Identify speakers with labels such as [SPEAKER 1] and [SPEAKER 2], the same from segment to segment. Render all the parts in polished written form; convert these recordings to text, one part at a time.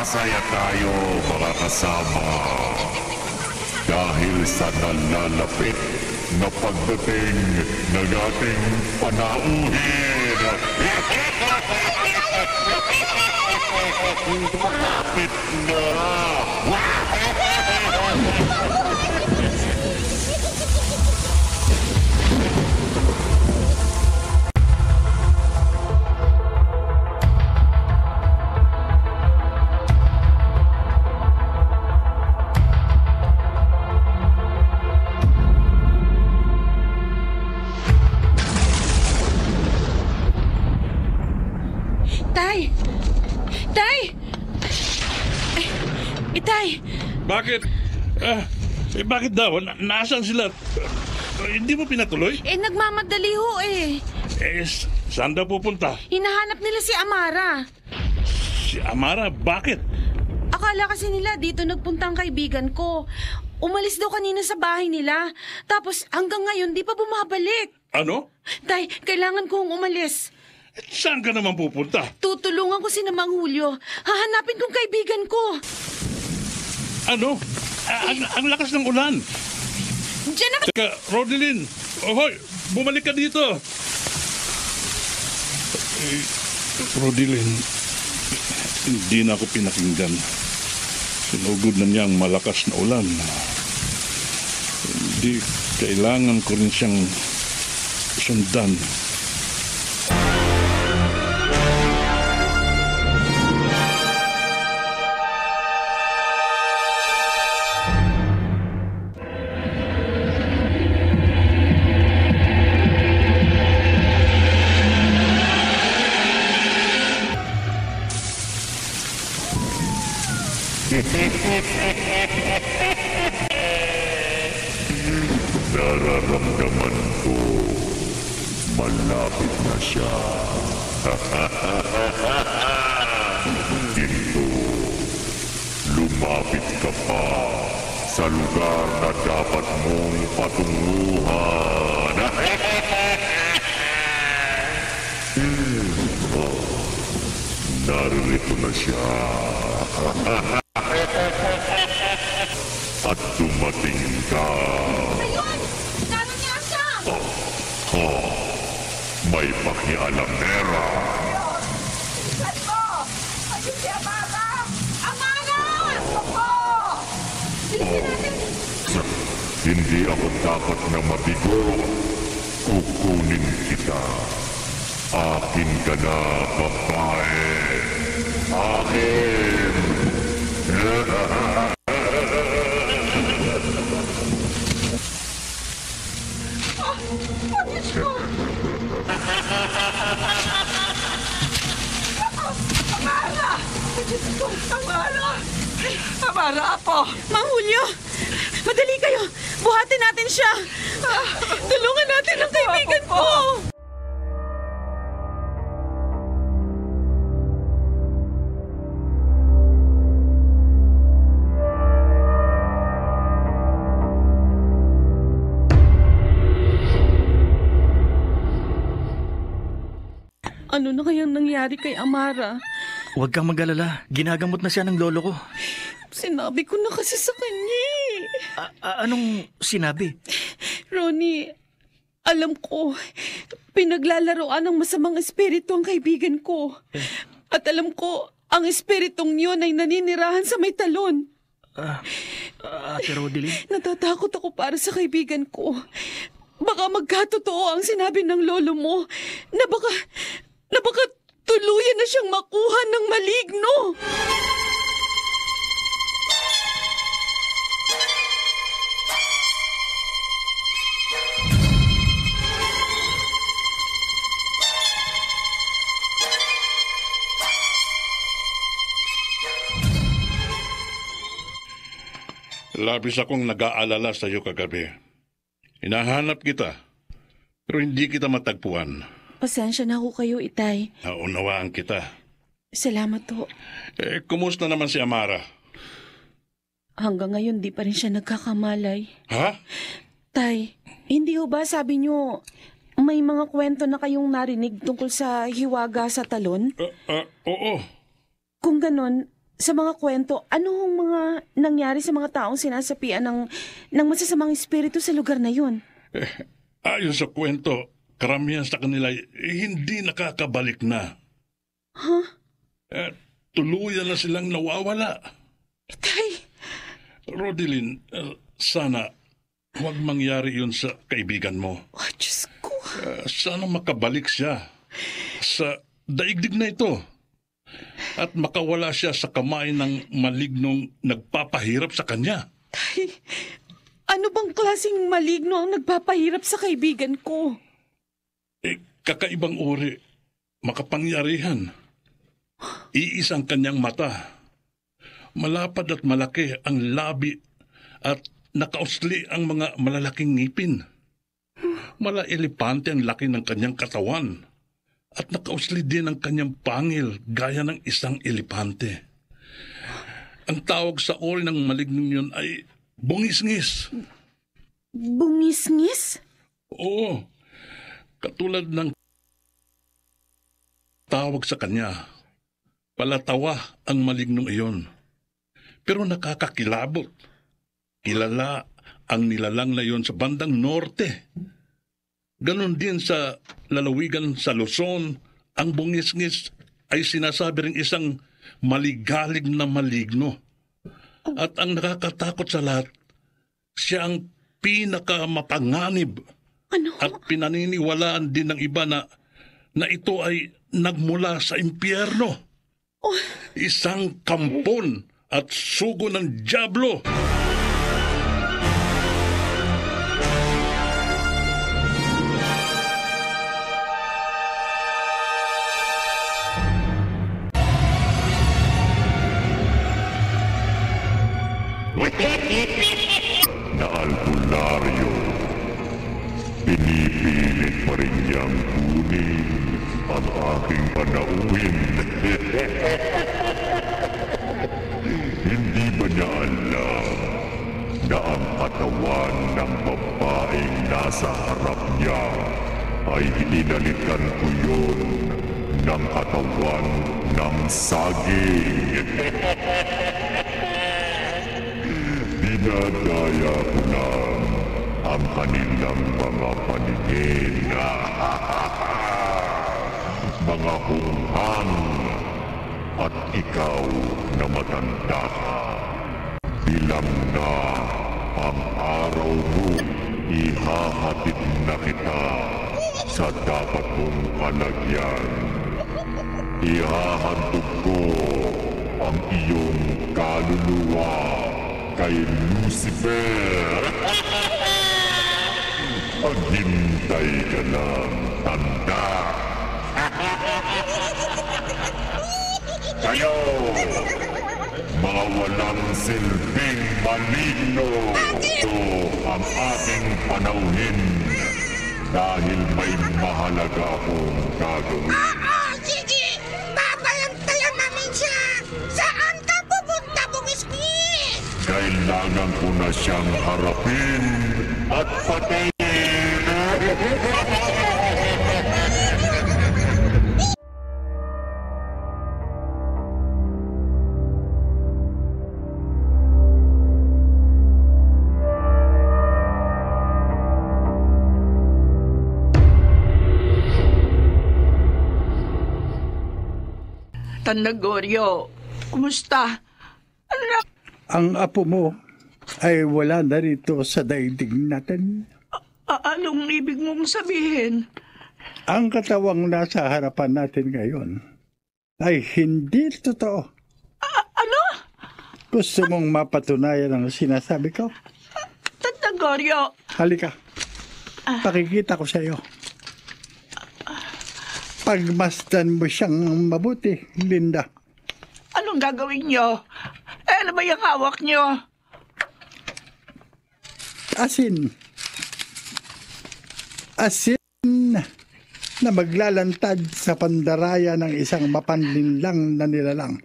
[SPEAKER 1] Masaya tayo mga kasama dahil sa nalalapit na pagdating ng ating panauhin. Malapit na!
[SPEAKER 2] Bakit? Bakit daw? Nasaan sila? Hindi mo pinatuloy?
[SPEAKER 3] Nagmamadali ho eh.
[SPEAKER 2] Saan daw pupunta?
[SPEAKER 3] Hinahanap nila si Amara.
[SPEAKER 2] Si Amara? Bakit?
[SPEAKER 3] Akala kasi nila dito nagpunta ang kaibigan ko. Umalis daw kanina sa bahay nila. Tapos hanggang ngayon di pa bumabalik.
[SPEAKER 2] Ano?
[SPEAKER 3] Tay, kailangan kong umalis.
[SPEAKER 2] Saan ka naman pupunta?
[SPEAKER 3] Tutulungan ko si Mang Julio. Hahanapin kong kaibigan ko.
[SPEAKER 2] Ano? Ang lakas ng ulan.
[SPEAKER 3] Diyan na...
[SPEAKER 2] Teka, Rodelyn. Hoy, bumalik ka dito. Rodelyn, hindi na ako pinakinggan. Sinugod na niya ang malakas na ulan. Hindi, kailangan ko rin siyang sundan.
[SPEAKER 1] Nararamdaman ko, malapit na siya. Ginto, lumapit ka pa sa lugar na dapat mong patunguhan. Narito na siya. At dumating ka.
[SPEAKER 3] Ayun! Naroon niya siya!
[SPEAKER 1] May pakialamera.
[SPEAKER 3] Bilisan mo! Ayun si Amara! Amara! Opo! Bilisan natin!
[SPEAKER 1] Hindi ako dapat na mabigo. Kukunin kita. Akin ka na, babae. Akin!
[SPEAKER 3] Amara, Apo! Mang Julio! Madali kayo! Buhatin natin siya! Tulungan natin ang kaibigan ko! Ano na kayang nangyari kay Amara?
[SPEAKER 4] Huwag kang mag-alala. Ginagamot na siya ng lolo ko.
[SPEAKER 3] Sinabi ko na kasi sa kanya.
[SPEAKER 4] Anong sinabi?
[SPEAKER 3] Ronnie, alam ko, pinaglalaroan ng masamang espiritu ang kaibigan ko. At alam ko, ang espiritong yun ay naninirahan sa may talon.
[SPEAKER 4] Ate Rodelyn?
[SPEAKER 3] Natatakot ako para sa kaibigan ko. Baka magkatotoo ang sinabi ng lolo mo na baka tuluyan na siyang makuha ng maligno.
[SPEAKER 2] Labis akong nag-aalala sa iyo kagabi. Hinahanap kita, pero hindi kita matagpuan.
[SPEAKER 3] Pasensya na ho kayo, Itay.
[SPEAKER 2] Naunawaan kita.
[SPEAKER 3] Salamat ho.
[SPEAKER 2] Kumusta naman si Amara?
[SPEAKER 3] Hanggang ngayon di pa rin siya nagkakamalay.
[SPEAKER 2] Ha?
[SPEAKER 3] Tay, hindi ho ba sabi niyo may mga kwento na kayong narinig tungkol sa hiwaga sa talon?
[SPEAKER 2] Oo.
[SPEAKER 3] Kung ganon, sa mga kwento, anong mga nangyari sa mga taong sinasapian ng masasamang espiritu sa lugar na yun?
[SPEAKER 2] Ayon sa kwento, karamihan sa kanila ay hindi nakakabalik na.
[SPEAKER 3] Huh?
[SPEAKER 2] Tuluyan na silang nawawala.
[SPEAKER 3] Itay,
[SPEAKER 2] Rodeline, sana huwag mangyari yun sa kaibigan mo.
[SPEAKER 3] oh, Diyos ko.
[SPEAKER 2] Sana makabalik siya sa daigdig na ito at makawala siya sa kamay ng malignong nagpapahirap sa kanya.
[SPEAKER 3] Tay, ano bang klaseng maligno ang nagpapahirap sa kaibigan ko?
[SPEAKER 2] Kakaibang uri, makapangyarihan. Iisang kanyang mata. Malapad at malaki ang labi at nakausli ang mga malalaking ngipin. Mala-elepante ang laki ng kanyang katawan at nakausli din ang kanyang pangil gaya ng isang elepante. Ang tawag sa uri ng malignong yun ay bungisngis.
[SPEAKER 3] Bungisngis?
[SPEAKER 2] Oo, katulad ng tawag sa kanya. Palatawa ang malignong iyon. Pero nakakakilabot. Kilala ang nilalang na iyon sa bandang norte. Ganon din sa lalawigan sa Luzon, ang bungisngis ay sinasabi ring isang maligalig na maligno. At ang nakakatakot sa lahat, siya ang pinakamapanganib.
[SPEAKER 3] Ano?
[SPEAKER 2] At pinaniniwalaan din ng iba na ito ay nagmula sa impyerno.
[SPEAKER 3] Oh,
[SPEAKER 2] Isang kampon at sugo ng dyablo.
[SPEAKER 1] Na albularyo, pinipilit pa rin niyang kunin ang aking panauhin. Hindi ba niya alam na ang katawan ng babaeng nasa harap niya ay inalikan ko yun ng katawan ng saging? Dinadaya ko lang ang kanilang mga paningin. Mga hunghang at ikaw na matanda ka. Bilang na ang araw mo, ihahatid na kita sa dapat mong kalagyan. Ihahandog ko ang iyong kaluluwa kay Lucifer. Maghintay ka lang, tanda. Kayo, mga walang silbing maligno, ito ang aking panauhin dahil may mahalaga akong gagawin.
[SPEAKER 5] Sige! Babayantayan namin siya! Saan ka pupunta, Bungisngis?
[SPEAKER 1] Kailangan ko na siyang harapin at patayin.
[SPEAKER 6] Tanagoryo, kumusta? Anak,
[SPEAKER 7] Ang apo mo ay wala na rito sa daigdig natin.
[SPEAKER 6] anong ibig mong sabihin?
[SPEAKER 7] Ang katawang nasa harapan natin ngayon ay hindi totoo.
[SPEAKER 6] Ano?
[SPEAKER 7] Gusto mong mapatunayan ang sinasabi ko?
[SPEAKER 6] Tanagoryo,
[SPEAKER 7] Halika. Pakikita ko sa iyo. Pagmasdan mo siyang mabuti, Linda.
[SPEAKER 6] anong gagawin niyo? Ano ba yung hawak niyo?
[SPEAKER 7] Asin. Asin na maglalantad sa pandaraya ng isang mapanlinlang na nilalang.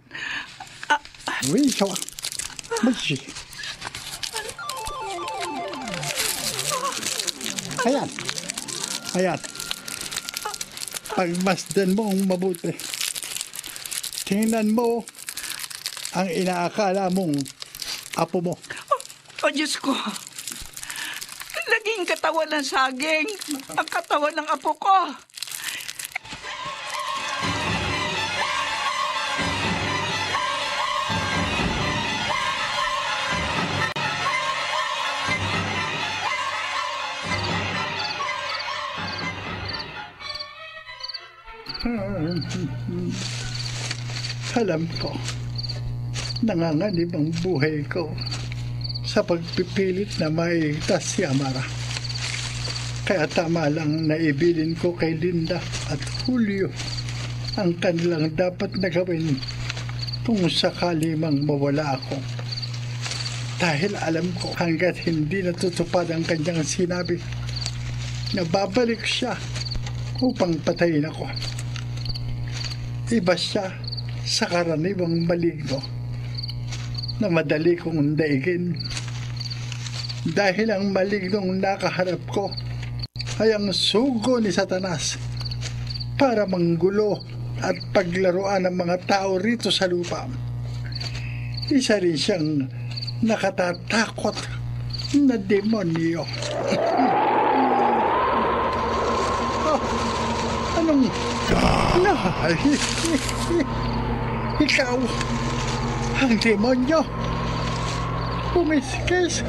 [SPEAKER 7] Uy, sawa. Magsi. Ayan. Ayan. Pagmasdan mo ang mabuti. Tingnan mo ang inaakala mong apo mo.
[SPEAKER 6] O Diyos ko, naging katawan ng saging ang katawan ng apo ko.
[SPEAKER 7] Alam ko, nanganganib ang buhay ko sa pagpipilit na mailigtas si Amara. Kaya tama lang na ibilin ko kay Linda at Julio ang kanilang dapat na gawin kung sakali mang mawala ako. Dahil alam ko hanggat hindi natutupad ang kanyang sinabi na babalik siya upang patayin ako. Iba siya sa karaniwang maligno na madali kong daigin. Dahil ang malignong nakaharap ko ay ang sugo ni Satanas para manggulo at paglaruan ng mga tao rito sa lupa. Isa rin siyang nakatatakot na demonyo. Anong... Ikaw, ang demonyo, pumiskis.